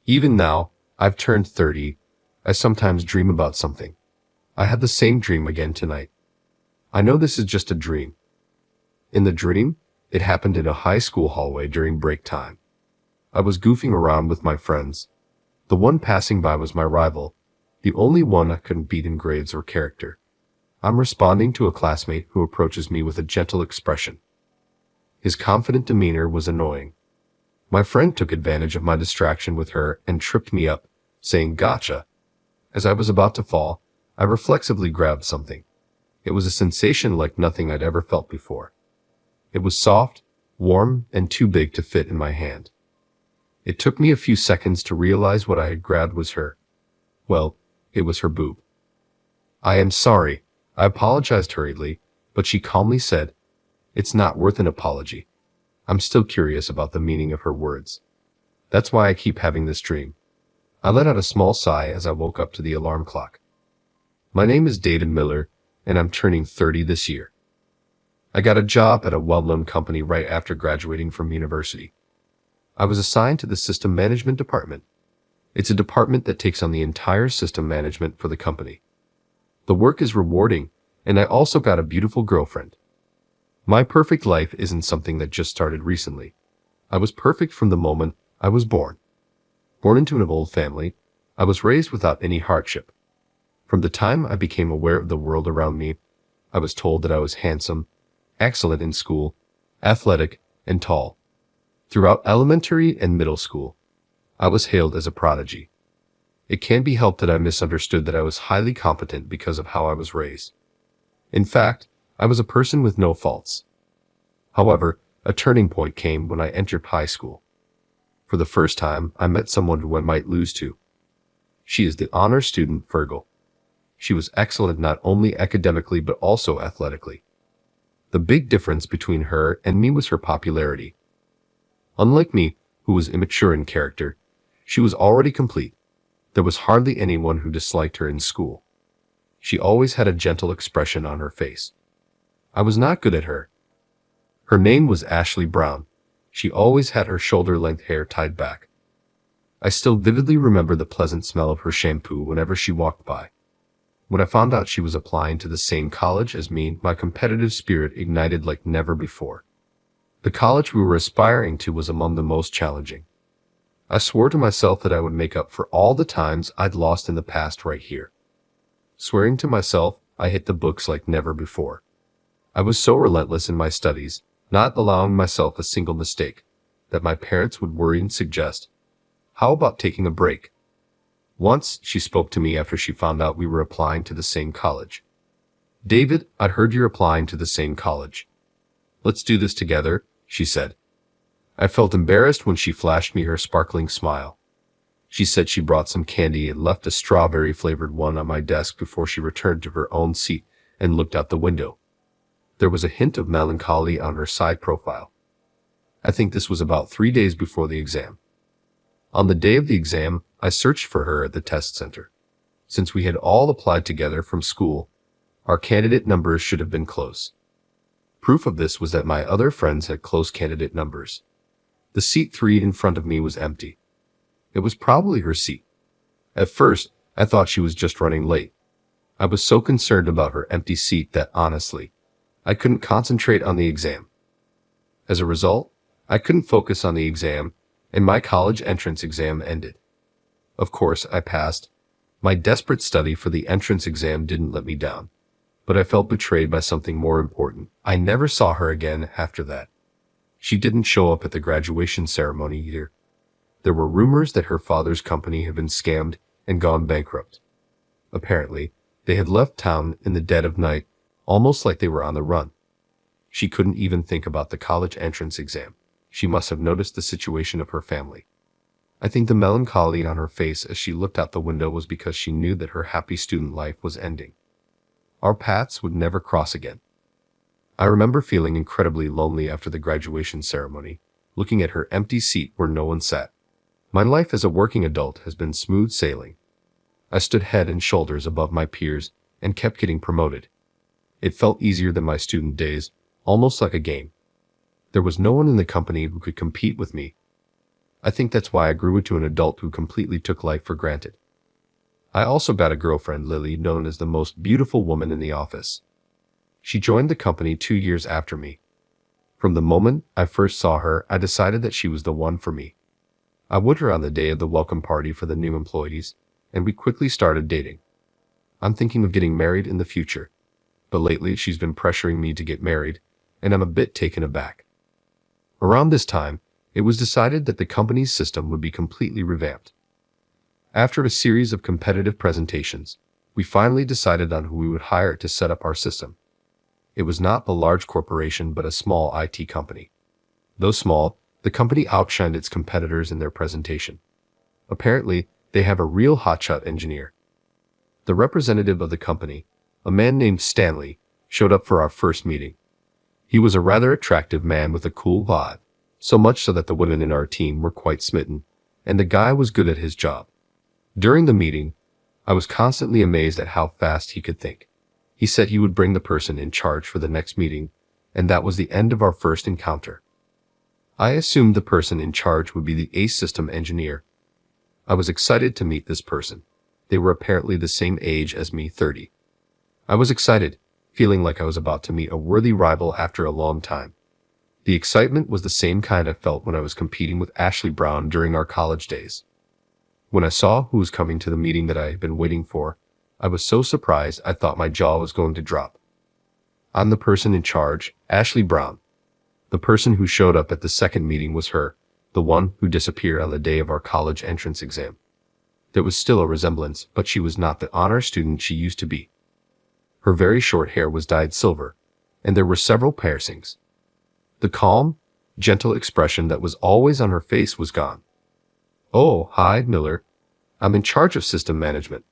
Even now, I've turned 30, I sometimes dream about something. I had the same dream again tonight. I know this is just a dream. In the dream, it happened in a high school hallway during break time. I was goofing around with my friends. The one passing by was my rival, the only one I couldn't beat in grades or character. I'm responding to a classmate who approaches me with a gentle expression. His confident demeanor was annoying. My friend took advantage of my distraction with her and tripped me up, saying, "Gotcha." As I was about to fall, I reflexively grabbed something. It was a sensation like nothing I'd ever felt before. It was soft, warm, and too big to fit in my hand. It took me a few seconds to realize what I had grabbed was her. Well, it was her boob. "I am sorry," I apologized hurriedly, but she calmly said, "It's not worth an apology." I'm still curious about the meaning of her words. That's why I keep having this dream. I let out a small sigh as I woke up to the alarm clock. My name is David Miller, and I'm turning 30 this year. I got a job at a well-known company right after graduating from university. I was assigned to the system management department. It's a department that takes on the entire system management for the company. The work is rewarding, and I also got a beautiful girlfriend. My perfect life isn't something that just started recently. I was perfect from the moment I was born. Born into an old family, I was raised without any hardship. From the time I became aware of the world around me, I was told that I was handsome, excellent in school, athletic, and tall. Throughout elementary and middle school, I was hailed as a prodigy. It can't be helped that I misunderstood that I was highly competent because of how I was raised. In fact, I was a person with no faults. However, a turning point came when I entered high school. For the first time, I met someone who I might lose to. She is the honor student Virgil. She was excellent not only academically but also athletically. The big difference between her and me was her popularity. Unlike me, who was immature in character, she was already complete. There was hardly anyone who disliked her in school. She always had a gentle expression on her face. I was not good at her. Her name was Ashley Brown. She always had her shoulder-length hair tied back. I still vividly remember the pleasant smell of her shampoo whenever she walked by. When I found out she was applying to the same college as me, my competitive spirit ignited like never before. The college we were aspiring to was among the most challenging. I swore to myself that I would make up for all the times I'd lost in the past right here. Swearing to myself, I hit the books like never before. I was so relentless in my studies, not allowing myself a single mistake, that my parents would worry and suggest, "How about taking a break?" Once, she spoke to me after she found out we were applying to the same college. "David, I'd heard you're applying to the same college. Let's do this together," she said. I felt embarrassed when she flashed me her sparkling smile. She said she brought some candy and left a strawberry-flavored one on my desk before she returned to her own seat and looked out the window. There was a hint of melancholy on her side profile. I think this was about 3 days before the exam. On the day of the exam, I searched for her at the test center. Since we had all applied together from school, our candidate numbers should have been close. Proof of this was that my other friends had close candidate numbers. The seat 3 in front of me was empty. It was probably her seat. At first, I thought she was just running late. I was so concerned about her empty seat that, honestly, I couldn't concentrate on the exam. As a result, I couldn't focus on the exam, and my college entrance exam ended. Of course, I passed. My desperate study for the entrance exam didn't let me down, but I felt betrayed by something more important. I never saw her again after that. She didn't show up at the graduation ceremony either. There were rumors that her father's company had been scammed and gone bankrupt. Apparently, they had left town in the dead of night, almost like they were on the run. She couldn't even think about the college entrance exam. She must have noticed the situation of her family. I think the melancholy on her face as she looked out the window was because she knew that her happy student life was ending. Our paths would never cross again. I remember feeling incredibly lonely after the graduation ceremony, looking at her empty seat where no one sat. My life as a working adult has been smooth sailing. I stood head and shoulders above my peers and kept getting promoted. It felt easier than my student days, almost like a game. There was no one in the company who could compete with me. I think that's why I grew into an adult who completely took life for granted. I also got a girlfriend, Lily, known as the most beautiful woman in the office. She joined the company 2 years after me. From the moment I first saw her, I decided that she was the one for me. I would her on the day of the welcome party for the new employees, and we quickly started dating. I'm thinking of getting married in the future, but lately she's been pressuring me to get married, and I'm a bit taken aback. Around this time, it was decided that the company's system would be completely revamped. After a series of competitive presentations, we finally decided on who we would hire to set up our system. It was not a large corporation but a small IT company. Though small, the company outshined its competitors in their presentation. Apparently, they have a real hotshot engineer. The representative of the company, a man named Stanley, showed up for our first meeting. He was a rather attractive man with a cool vibe, so much so that the women in our team were quite smitten, and the guy was good at his job. During the meeting, I was constantly amazed at how fast he could think. He said he would bring the person in charge for the next meeting, and that was the end of our first encounter. I assumed the person in charge would be the ACE system engineer. I was excited to meet this person. They were apparently the same age as me, 30. I was excited, feeling like I was about to meet a worthy rival after a long time. The excitement was the same kind I felt when I was competing with Ashley Brown during our college days. When I saw who was coming to the meeting that I had been waiting for, I was so surprised I thought my jaw was going to drop. I'm the person in charge, Ashley Brown. The person who showed up at the second meeting was her, the one who disappeared on the day of our college entrance exam. There was still a resemblance, but she was not the honor student she used to be. Her very short hair was dyed silver, and there were several piercings. The calm, gentle expression that was always on her face was gone. "Oh, hi, Miller. I'm in charge of system management."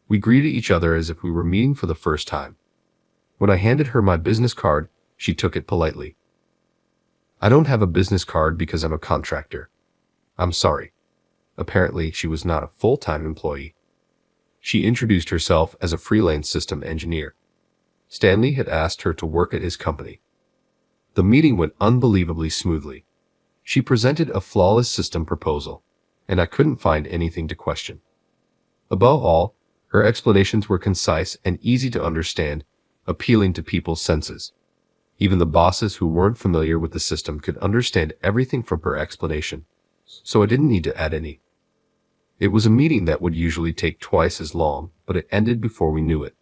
We greeted each other as if we were meeting for the first time. When I handed her my business card, she took it politely. "I don't have a business card because I'm a contractor. I'm sorry." Apparently, she was not a full-time employee. She introduced herself as a freelance system engineer. Stanley had asked her to work at his company. The meeting went unbelievably smoothly. She presented a flawless system proposal, and I couldn't find anything to question. Above all, her explanations were concise and easy to understand, appealing to people's senses. Even the bosses who weren't familiar with the system could understand everything from her explanation, so I didn't need to add any. It was a meeting that would usually take twice as long, but it ended before we knew it.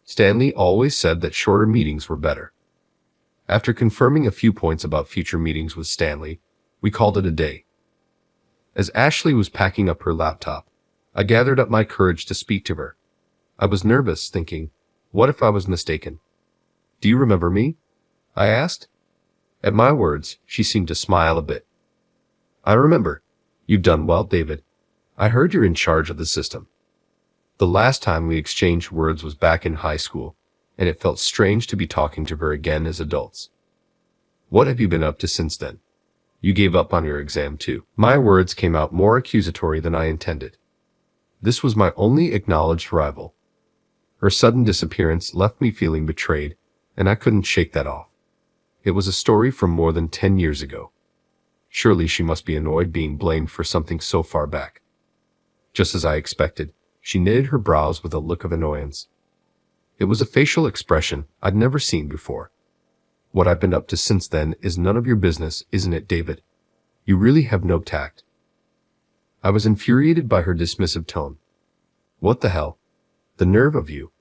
Stanley always said that shorter meetings were better. After confirming a few points about future meetings with Stanley, we called it a day. As Ashley was packing up her laptop, I gathered up my courage to speak to her. I was nervous, thinking, what if I was mistaken? "Do you remember me?" I asked. At my words, she seemed to smile a bit. "I remember. You've done well, David. I heard you're in charge of the system." The last time we exchanged words was back in high school, and it felt strange to be talking to her again as adults. "What have you been up to since then? You gave up on your exam too." My words came out more accusatory than I intended. This was my only acknowledged rival. Her sudden disappearance left me feeling betrayed, and I couldn't shake that off. It was a story from more than 10 years ago. Surely she must be annoyed being blamed for something so far back. Just as I expected, she knitted her brows with a look of annoyance. It was a facial expression I'd never seen before. "What I've been up to since then is none of your business, isn't it, David? You really have no tact." I was infuriated by her dismissive tone. "What the hell? The nerve of you.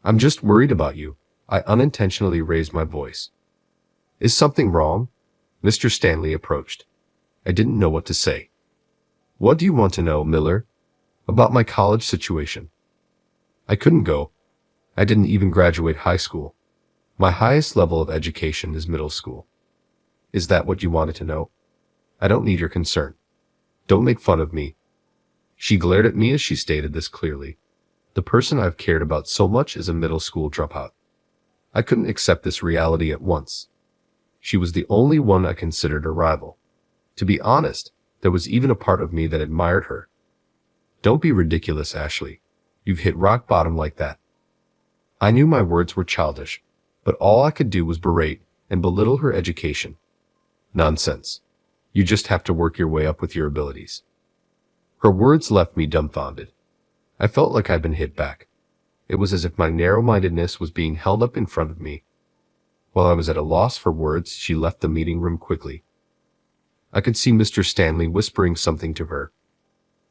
I'm just worried about you." I unintentionally raised my voice. "Is something wrong?" Mr. Stanley approached. I didn't know what to say. "What do you want to know, Miller?" "About my college situation. I couldn't go. I didn't even graduate high school. My highest level of education is middle school." "Is that what you wanted to know? I don't need your concern. Don't make fun of me." She glared at me as she stated this clearly. The person I've cared about so much is a middle school dropout. I couldn't accept this reality at once. She was the only one I considered a rival. To be honest, there was even a part of me that admired her. "Don't be ridiculous, Ashley. You've hit rock bottom like that." I knew my words were childish, but all I could do was berate and belittle her education. "Nonsense. You just have to work your way up with your abilities. Her words left me dumbfounded. I felt like I'd been hit back. It was as if my narrow-mindedness was being held up in front of me. While I was at a loss for words, she left the meeting room quickly. I could see Mr. Stanley whispering something to her.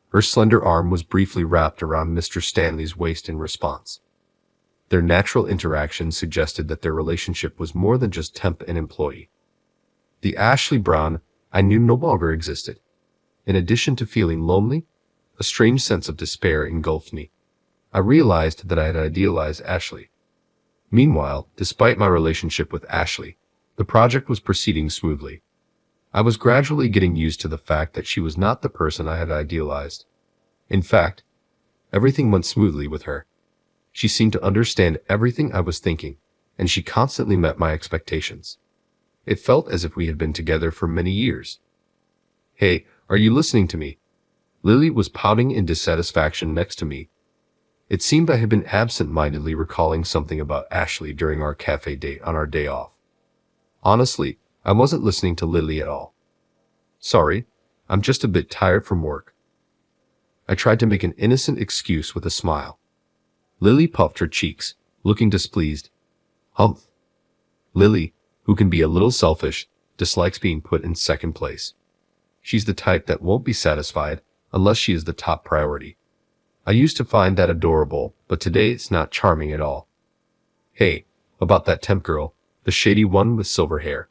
Her slender arm was briefly wrapped around Mr. Stanley's waist in response. Their natural interaction suggested that their relationship was more than just temp and employee. The Ashley Brown I knew no longer existed. In addition to feeling lonely, a strange sense of despair engulfed me. I realized that I had idealized Ashley. Meanwhile, despite my relationship with Ashley, the project was proceeding smoothly. I was gradually getting used to the fact that she was not the person I had idealized. In fact, everything went smoothly with her. She seemed to understand everything I was thinking, and she constantly met my expectations. It felt as if we had been together for many years. "Hey, are you listening to me?" Lily was pouting in dissatisfaction next to me. It seemed I had been absent-mindedly recalling something about Ashley during our cafe date on our day off. Honestly, I wasn't listening to Lily at all. "Sorry, I'm just a bit tired from work." I tried to make an innocent excuse with a smile. Lily puffed her cheeks, looking displeased. "Humph." Lily, who can be a little selfish, dislikes being put in second place. She's the type that won't be satisfied unless she is the top priority. I used to find that adorable, but today it's not charming at all. "Hey, about that temp girl, the shady one with silver hair.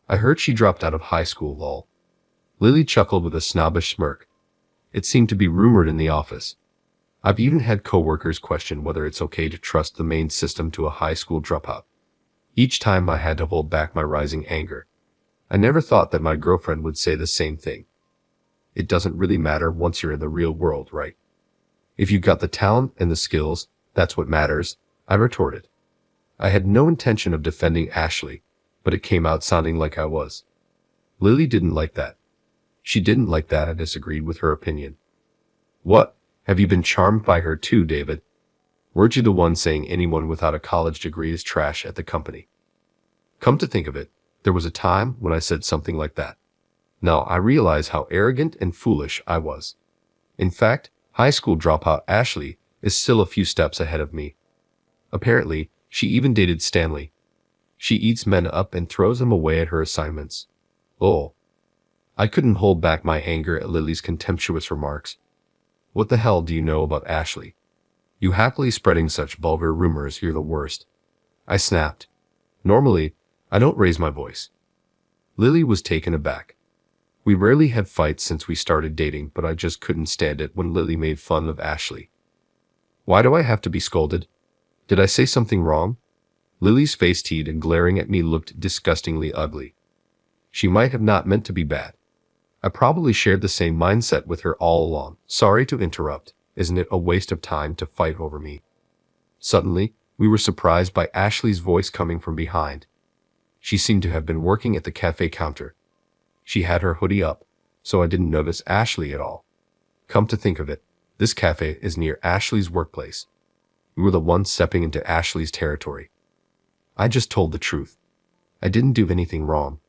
I heard she dropped out of high school, lol." Lily chuckled with a snobbish smirk. It seemed to be rumored in the office. I've even had coworkers question whether it's okay to trust the main system to a high school dropout. Each time I had to hold back my rising anger. I never thought that my girlfriend would say the same thing. It doesn't really matter once you're in the real world, right? If you got the talent and the skills, that's what matters, I retorted. I had no intention of defending Ashley, but it came out sounding like I was. Lily didn't like that. She didn't like that I disagreed with her opinion. "What? Have you been charmed by her too, David? Weren't you the one saying anyone without a college degree is trash at the company?" Come to think of it, there was a time when I said something like that. Now I realize how arrogant and foolish I was. In fact, high school dropout Ashley is still a few steps ahead of me. Apparently, she even dated Stanley. She eats men up and throws them away at her assignments. Oh. I couldn't hold back my anger at Lily's contemptuous remarks. "What the hell do you know about Ashley? You happily spreading such vulgar rumors, you're the worst." I snapped. Normally, I don't raise my voice. Lily was taken aback. We rarely had fights since we started dating, but I just couldn't stand it when Lily made fun of Ashley. "Why do I have to be scolded? Did I say something wrong?" Lily's face teed and glaring at me looked disgustingly ugly. She might have not meant to be bad. I probably shared the same mindset with her all along. "Sorry to interrupt. Isn't it a waste of time to fight over me?" Suddenly, we were surprised by Ashley's voice coming from behind. She seemed to have been working at the cafe counter. She had her hoodie up, so I didn't notice Ashley at all. Come to think of it, this cafe is near Ashley's workplace. We were the ones stepping into Ashley's territory. I just told the truth. I didn't do anything wrong.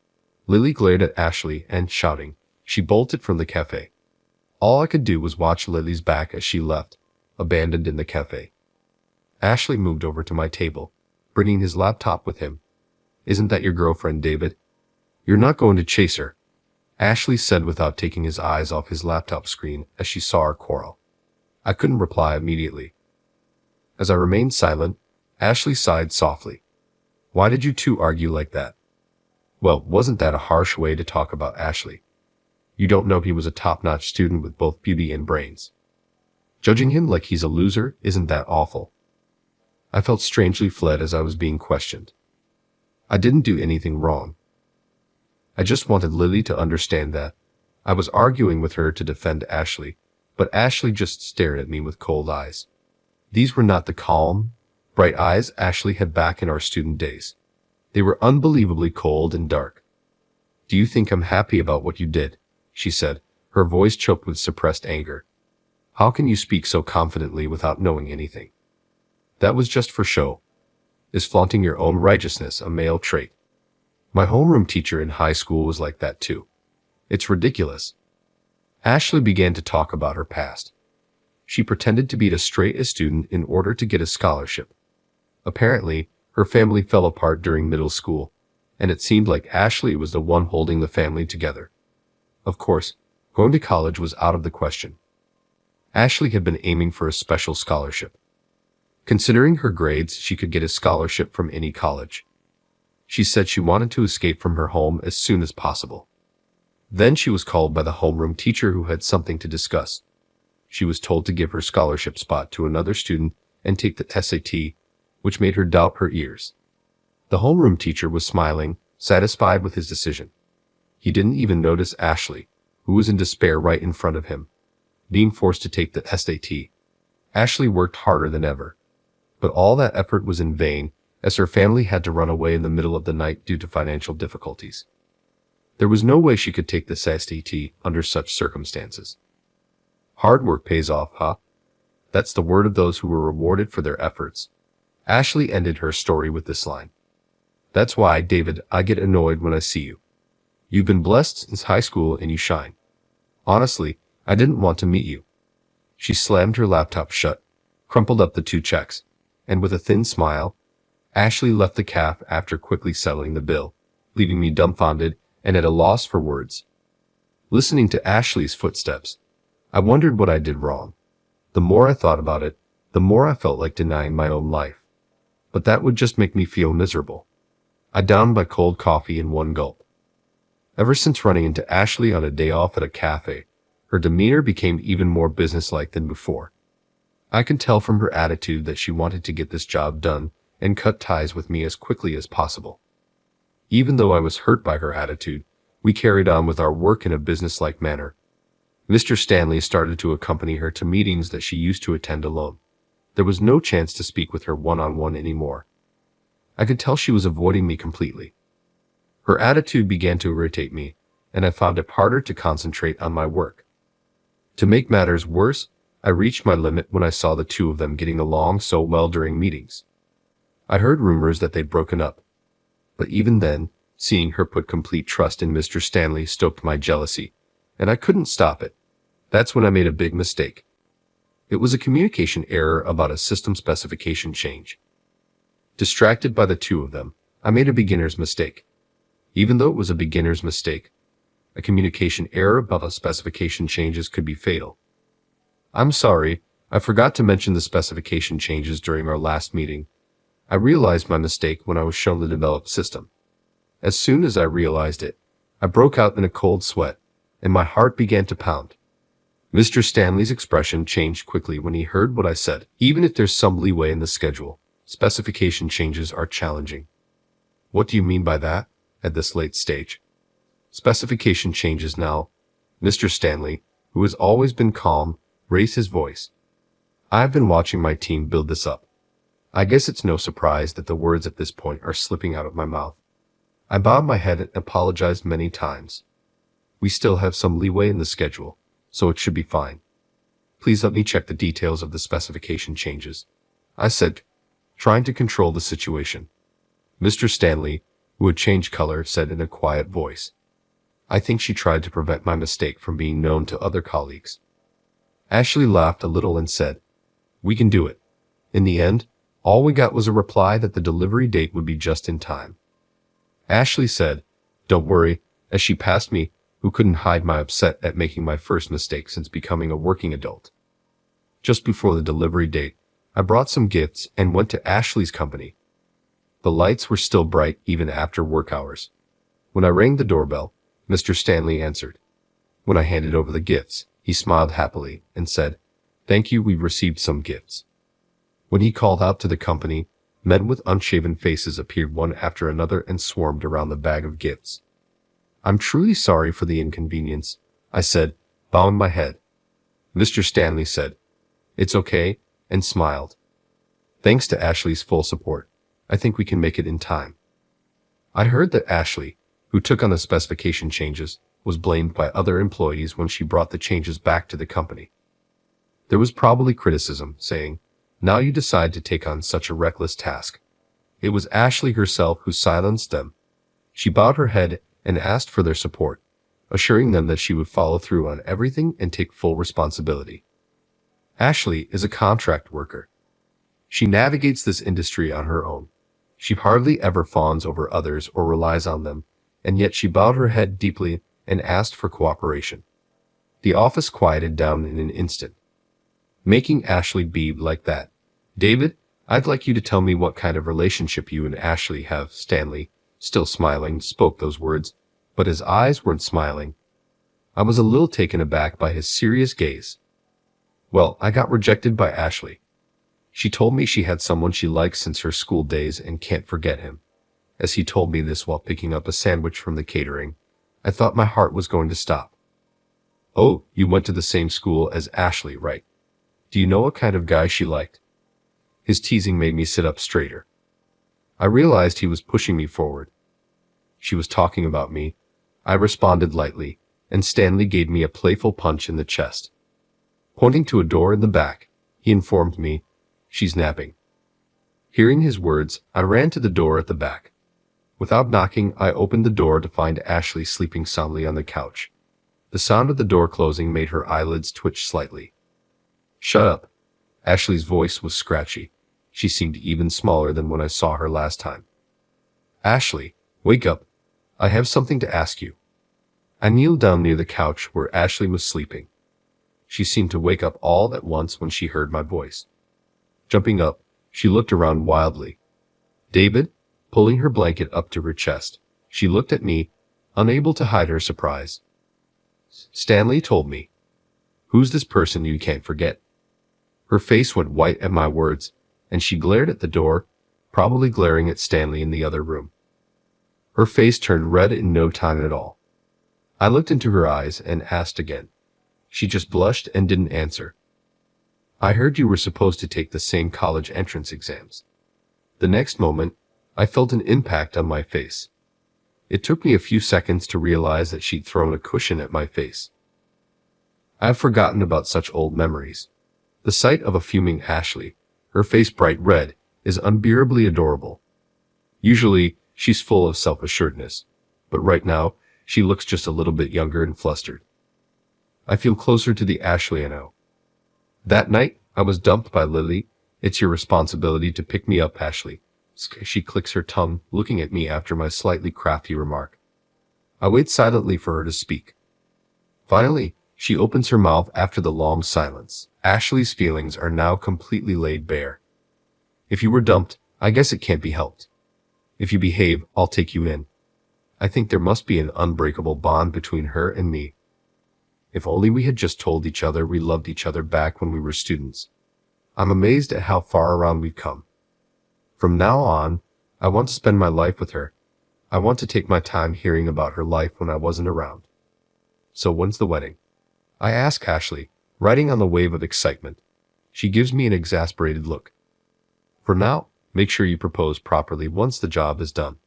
Lily glared at Ashley and, shouting, she bolted from the cafe. All I could do was watch Lily's back as she left, abandoned in the cafe. Ashley moved over to my table, bringing his laptop with him. "Isn't that your girlfriend, David? You're not going to chase her," Ashley said without taking his eyes off his laptop screen as she saw our quarrel. I couldn't reply immediately. As I remained silent, Ashley sighed softly. "Why did you two argue like that?" Well, wasn't that a harsh way to talk about Ashley? You don't know he was a top-notch student with both beauty and brains. Judging him like he's a loser, isn't that awful? I felt strangely fled as I was being questioned. I didn't do anything wrong. I just wanted Lily to understand that. I was arguing with her to defend Ashley, but Ashley just stared at me with cold eyes. These were not the calm, bright eyes Ashley had back in our student days. They were unbelievably cold and dark. "Do you think I'm happy about what you did?" she said, her voice choked with suppressed anger. "How can you speak so confidently without knowing anything? That was just for show. Is flaunting your own righteousness a male trait? My homeroom teacher in high school was like that too. It's ridiculous. Ashley began to talk about her past. She pretended to be a straight A student in order to get a scholarship. Apparently, her family fell apart during middle school, and it seemed like Ashley was the one holding the family together. Of course, going to college was out of the question. Ashley had been aiming for a special scholarship. Considering her grades, she could get a scholarship from any college. She said she wanted to escape from her home as soon as possible. Then she was called by the homeroom teacher who had something to discuss. She was told to give her scholarship spot to another student and take the SAT, which made her doubt her ears. The homeroom teacher was smiling, satisfied with his decision. He didn't even notice Ashley, who was in despair right in front of him, being forced to take the SAT. Ashley worked harder than ever. But all that effort was in vain, as her family had to run away in the middle of the night due to financial difficulties. There was no way she could take the SAT under such circumstances. Hard work pays off, huh? That's the word of those who were rewarded for their efforts. Ashley ended her story with this line. That's why, David, I get annoyed when I see you. You've been blessed since high school and you shine. Honestly, I didn't want to meet you. She slammed her laptop shut, crumpled up the 2 checks, and with a thin smile, Ashley left the cafe after quickly settling the bill, leaving me dumbfounded and at a loss for words. Listening to Ashley's footsteps, I wondered what I did wrong. The more I thought about it, the more I felt like denying my own life. But that would just make me feel miserable. I downed my cold coffee in one gulp. Ever since running into Ashley on a day off at a cafe, her demeanor became even more businesslike than before. I could tell from her attitude that she wanted to get this job done and cut ties with me as quickly as possible. Even though I was hurt by her attitude, we carried on with our work in a businesslike manner. Mr. Stanley started to accompany her to meetings that she used to attend alone. There was no chance to speak with her one-on-one anymore. I could tell she was avoiding me completely. Her attitude began to irritate me, and I found it harder to concentrate on my work. To make matters worse, I reached my limit when I saw the 2 of them getting along so well during meetings. I heard rumors that they'd broken up. But even then, seeing her put complete trust in Mr. Stanley stoked my jealousy, and I couldn't stop it. That's when I made a big mistake. It was a communication error about a system specification change. Distracted by the 2 of them, I made a beginner's mistake. Even though it was a beginner's mistake, a communication error about a specification changes could be fatal. I'm sorry, I forgot to mention the specification changes during our last meeting. I realized my mistake when I was shown the developed system. As soon as I realized it, I broke out in a cold sweat, and my heart began to pound. Mr. Stanley's expression changed quickly when he heard what I said. Even if there's some leeway in the schedule, specification changes are challenging. What do you mean by that, at this late stage? Specification changes now. Mr. Stanley, who has always been calm, raised his voice. I've been watching my team build this up. I guess it's no surprise that the words at this point are slipping out of my mouth. I bowed my head and apologized many times. We still have some leeway in the schedule, so it should be fine. Please let me check the details of the specification changes, I said, trying to control the situation. Mr. Stanley, who had changed color, said in a quiet voice. I think she tried to prevent my mistake from being known to other colleagues. Ashley laughed a little and said, We can do it. In the end, all we got was a reply that the delivery date would be just in time. Ashley said, Don't worry, as she passed me, who couldn't hide my upset at making my first mistake since becoming a working adult. Just before the delivery date, I brought some gifts and went to Ashley's company. The lights were still bright even after work hours. When I rang the doorbell, Mr. Stanley answered. When I handed over the gifts, he smiled happily and said, Thank you, we've received some gifts. When he called out to the company, men with unshaven faces appeared one after another and swarmed around the bag of gifts. I'm truly sorry for the inconvenience, I said, bowing my head. Mr. Stanley said, It's okay, and smiled. Thanks to Ashley's full support, I think we can make it in time. I heard that Ashley, who took on the specification changes, was blamed by other employees when she brought the changes back to the company. There was probably criticism, saying, Now you decide to take on such a reckless task. It was Ashley herself who silenced them. She bowed her head and asked for their support, assuring them that she would follow through on everything and take full responsibility. Ashley is a contract worker. She navigates this industry on her own. She hardly ever fawns over others or relies on them, and yet she bowed her head deeply and asked for cooperation. The office quieted down in an instant, making Ashley beam like that. "David, I'd like you to tell me what kind of relationship you and Ashley have." Stanley, still smiling, spoke those words, but his eyes weren't smiling. I was a little taken aback by his serious gaze. "Well, I got rejected by Ashley. She told me she had someone she likes since her school days and can't forget him." As he told me this while picking up a sandwich from the catering, I thought my heart was going to stop. "Oh, you went to the same school as Ashley, right? Do you know what kind of guy she liked?" His teasing made me sit up straighter. I realized he was pushing me forward. "She was talking about me," I responded lightly, and Stanley gave me a playful punch in the chest. Pointing to a door in the back, he informed me, "She's napping." Hearing his words, I ran to the door at the back. Without knocking, I opened the door to find Ashley sleeping soundly on the couch. The sound of the door closing made her eyelids twitch slightly. "Shut up." Ashley's voice was scratchy. She seemed even smaller than when I saw her last time. "Ashley, wake up. I have something to ask you." I kneeled down near the couch where Ashley was sleeping. She seemed to wake up all at once when she heard my voice. Jumping up, she looked around wildly. "David?" Pulling her blanket up to her chest, she looked at me, unable to hide her surprise. "Stanley told me." "Who's this person you can't forget?" Her face went white at my words, and she glared at the door, probably glaring at Stanley in the other room. Her face turned red in no time at all. I looked into her eyes and asked again. She just blushed and didn't answer. "I heard you were supposed to take the same college entrance exams." The next moment, I felt an impact on my face. It took me a few seconds to realize that she'd thrown a cushion at my face. I've forgotten about such old memories. The sight of a fuming Ashley, her face bright red, is unbearably adorable. Usually, she's full of self-assuredness, but right now, she looks just a little bit younger and flustered. I feel closer to the Ashley I know. That night, I was dumped by Lily. "It's your responsibility to pick me up, Ashley." She clicks her tongue, looking at me after my slightly crafty remark. I wait silently for her to speak. Finally, she opens her mouth after the long silence. Ashley's feelings are now completely laid bare. "If you were dumped, I guess it can't be helped. If you behave, I'll take you in." I think there must be an unbreakable bond between her and me. If only we had just told each other we loved each other back when we were students. I'm amazed at how far around we've come. From now on, I want to spend my life with her. I want to take my time hearing about her life when I wasn't around. "So when's the wedding?" I ask Ashley, riding on the wave of excitement. She gives me an exasperated look. "For now, make sure you propose properly once the job is done."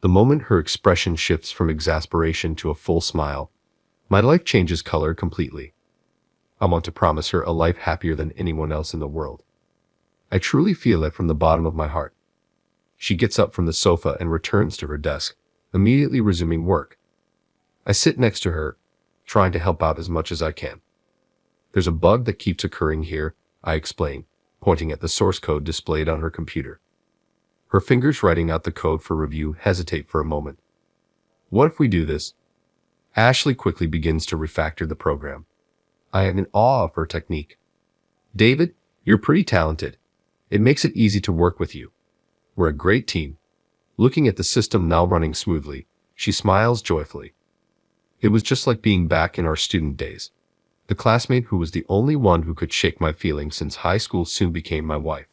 The moment her expression shifts from exasperation to a full smile, my life changes color completely. I want to promise her a life happier than anyone else in the world. I truly feel it from the bottom of my heart. She gets up from the sofa and returns to her desk, immediately resuming work. I sit next to her, trying to help out as much as I can. "There's a bug that keeps occurring here," I explain, pointing at the source code displayed on her computer. Her fingers writing out the code for review hesitate for a moment. "What if we do this?" Ashley quickly begins to refactor the program. I am in awe of her technique. "David, you're pretty talented. It makes it easy to work with you. We're a great team." Looking at the system now running smoothly, she smiles joyfully. It was just like being back in our student days. The classmate who was the only one who could shake my feelings since high school soon became my wife.